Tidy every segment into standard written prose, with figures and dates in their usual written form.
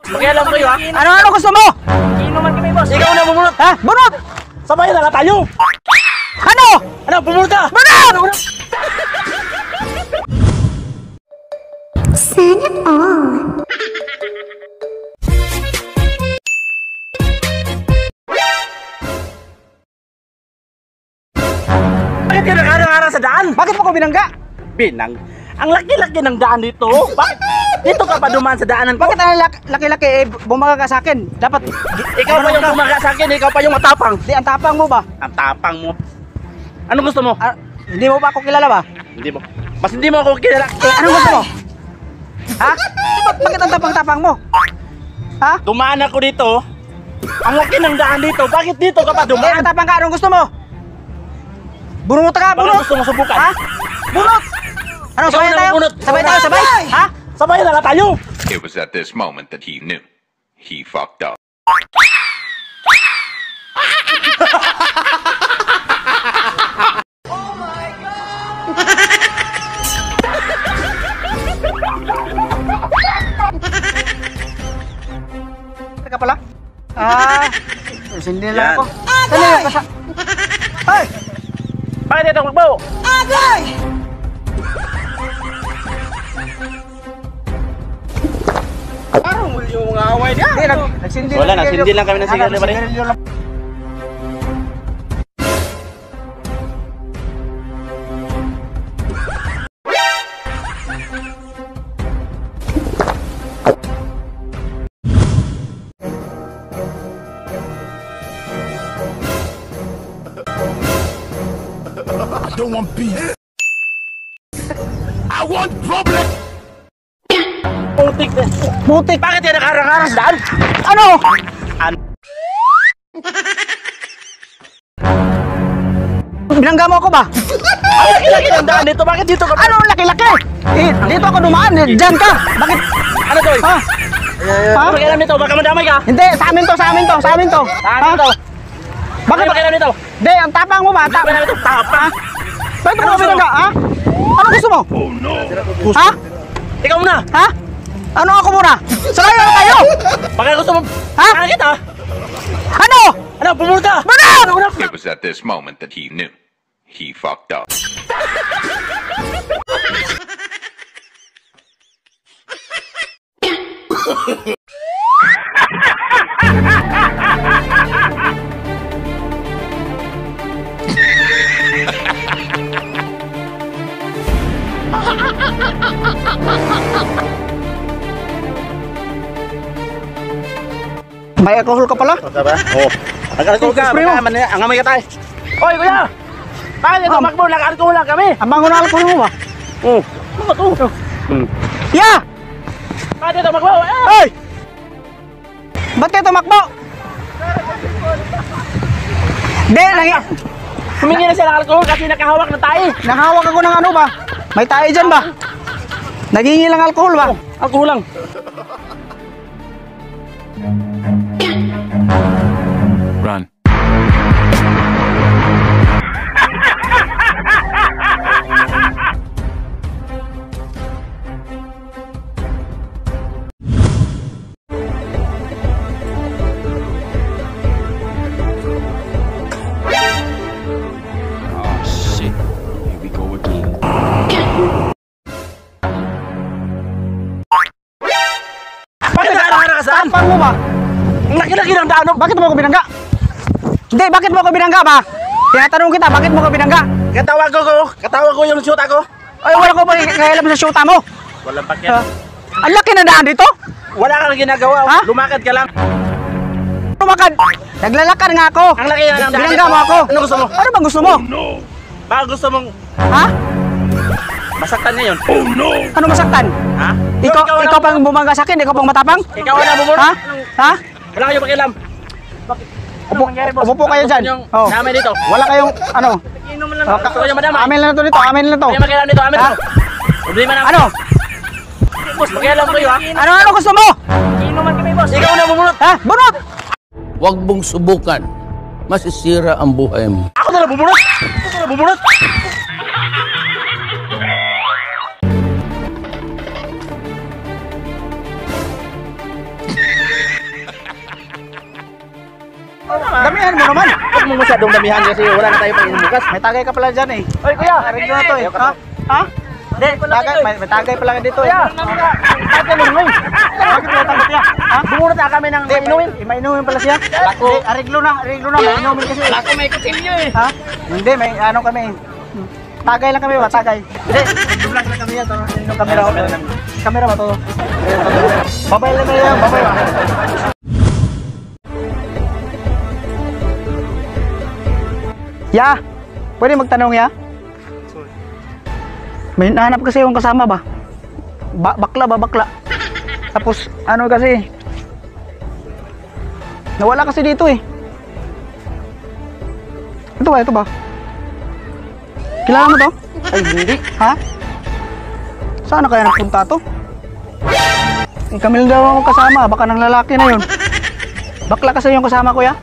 Pakialam kayo ha. Ano gusto mo? Inuman kami boss. Ikaw na bumunot. Ha? Bunot! Sabay na tayo. Ano? Ano, bumunot ka? Bunot! Sana all. Bakit ka nakarang-arang sa daan? Bakit mo ko binangga? Binang. Ang laki-laki ng daan dito. Bakit? Dito ka pa dumaan sa daanan ko? Bakit ang laki-laki bumaga ka sa akin? Dapat Ikaw pa yung bumaga sa akin, ikaw pa yung matapang. Di, ang tapang mo ba? Ang tapang mo. Ano gusto mo? Hindi mo ba ako kilala ba? Hindi mo. Mas hindi mo ako kilala. Anong gusto mo? Ha? Bakit ang tapang-tapang mo? Ha? Dumaan ako dito. Ang laki ng daan dito. Bakit dito ka pa dumaan? Ang tapang ka, anong gusto mo? Bunot ka, Bakit bunot! gusto mo subukan? Ha? Bunot! Ano, Ikaw sabay na tayo? bunot. Sabay tayo, sabay? Ha? Sabay na tayo. It was at this moment that he knew. He fucked up. Teka pala. Sindi Yan. lang ako. Sali lang ka sa... Ay! Bakit dito magbaw? Parang muli yung mga away niya. Hindi, nagsindi Wala, lang. nagsindi lang kami ng sigarilyo, pare. Nagsigarilyo lang. I don't want peace. I want problem. Putik na. Putik! Bakit yan nakarang-arang sa daan? Ano? Binangga mo ako ba? Ang laki-laki ng daan dito. Bakit dito ka? Ano laki-laki? Dito ako dumaan, dyan ka. Bakit? Ano to? Ha? Ha? Ano pakialam nito? Baka madamay ka? Hindi, sa amin to. Saan Ha? ito? Bakit Bakit? pakialam nito? Hindi, ang tapang mo ba? Bakit ito? Tapa? Bakit mo Ano ako gusto binangga, ha? Ano gusto mo? Oh no. Ha? Ikaw muna. Ha? Ano ako muna? Sakay na kayo! Baka gusto mo. Ha? Bakit ha? Ano? Ano? Pumunta ka? Bunot! It was at this moment that he knew. He fucked up. May alcohol ka pala? Diba? Oo. Nag-alcohol ka. Spray mo. Ang amay ka tayo. Oy, kuya! Bakit ito? Makbo, nag-alcohol lang kami. Ang bango na alcohol mo ba? Oo. Ano to? Ya! Bakit ito? Makbo! Hoy! Ba't kayo tumakbo? Hindi, Humingi na siya ng alcohol kasi nakahawak na tayo. nahawak ako ng ano ba? May tayo dyan ba? Naghingi lang alcohol ba? Alcohol lang. Run. Oh shit. Here we go again. Bakit nag-alala ka saan? Tapang mo ba? Ang laki-laki ng daan. Bakit mo ako binangga? Hindi, bakit mo ako binangga ba? Tinatanong kita, bakit mo ako binangga? Katawag ko yung shoot ako. Ay, wala ko ba kailan sa shoota mo? Walang Ha? pakyan. Ang laki na daan dito? Wala kang ginagawa. Ha? Lumakad ka lang. Lumakad. Naglalakad nga ako. Ang laki ng daan. Binangga mo ako. Ano gusto mo? Ano bang gusto mo? No. Baka gusto mong Ha? masaktan niya yun. Oh no. Ano masaktan? Ha? Ikaw pang bumangga sa akin, ikaw pang matapang? Ikaw na bumura. Ha? Ha? Wala kayong pakialam. Upo po kayo dyan. Oh. Namin dito. Wala kayong, ano? Inom lang. Gusto ko yung madama. Amin lang to dito, amin lang to. Kaya makialam dito. Amin Ha? dito. Problema namin. Ano? Boss, makialam kayo ha. Ano gusto mo? Inuman kami boss. Ikaw na bumunot. Ha? Bunot! Huwag mong subukan. Masisira ang buhay mo. Ako na lang bumunot. Ako na lang bumunot. Damihan mo naman. Huwag mo masyadong damihan kasi wala na tayo pang bukas. May tagay ka pala dyan eh. Oy, kuya! Ariglo na to eh. Ha? Ha? Hindi, Tagay, may tagay pala ka dito eh. Kuya! Bakit mo Bakit mo tanggap niya? Ha? Bumuro na kami ng inumin. Mainumin pala siya. Hindi, ariglo na, mainumin kasi. Ako may kutilyo eh. Ha? Hindi, may ano kami. Tagay lang kami ba? Tagay. Hindi, vlog lang kami yan. Yung camera ko. Camera ba to? Babay lang kayo yan, babay ba? Ya, pwede magtanong ya? May nahanap kasi yung kasama ba? Bakla ba, bakla? Tapos, ano kasi? Nawala kasi dito eh. Ito ba? Kilala mo to? Ay, hindi. Ha? Saan na kaya nagpunta to? Eh, kami lang daw ako kasama, baka ng lalaki na yun. Bakla kasi yung kasama ko ya?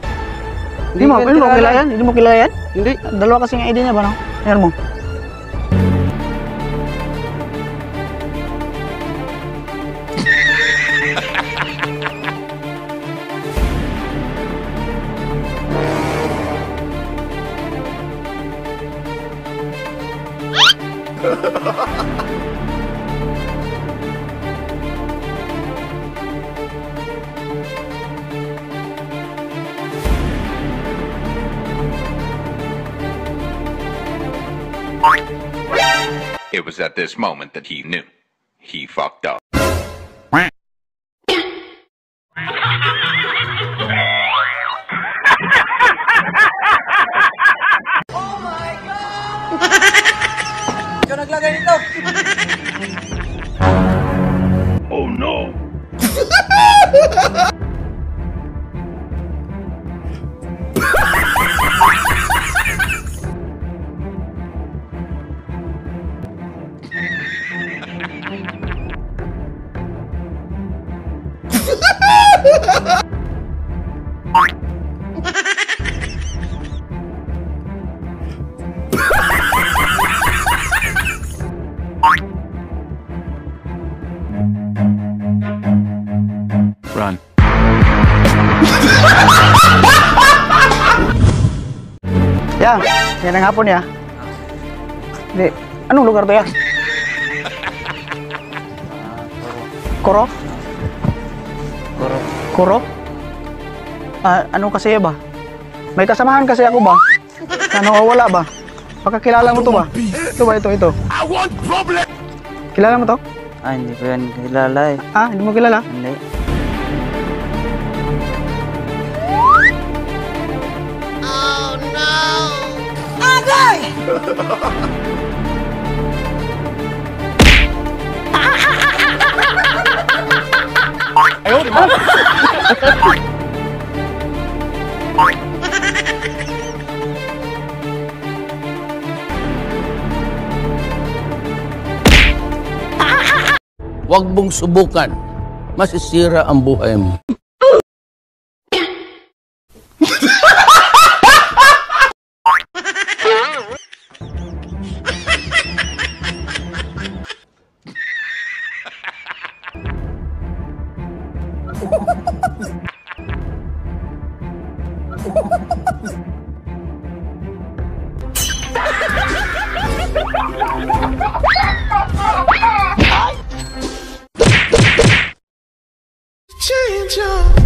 Hindi mo kilala yan? Hindi mo kilala yan? Hindi. Dalawa kasing ID niya ba no? Ayan mo. It was at this moment that he knew. He fucked up. Ikaw naglagay nito. Oh no! Run. Ya, yan ang hapon ya. Hindi, anong lugar to ya? Kuro? Kuro? Ano kasi ba? May kasamahan kasi ako ba? Ano wala ba? Baka kilala mo to ba? Ito ba ito? I want problem! Kilala mo to? Hindi ko yan kilala eh. Hindi mo kilala? Hindi. Huwag mong subukan. Masisira ang buhay mo. Change up.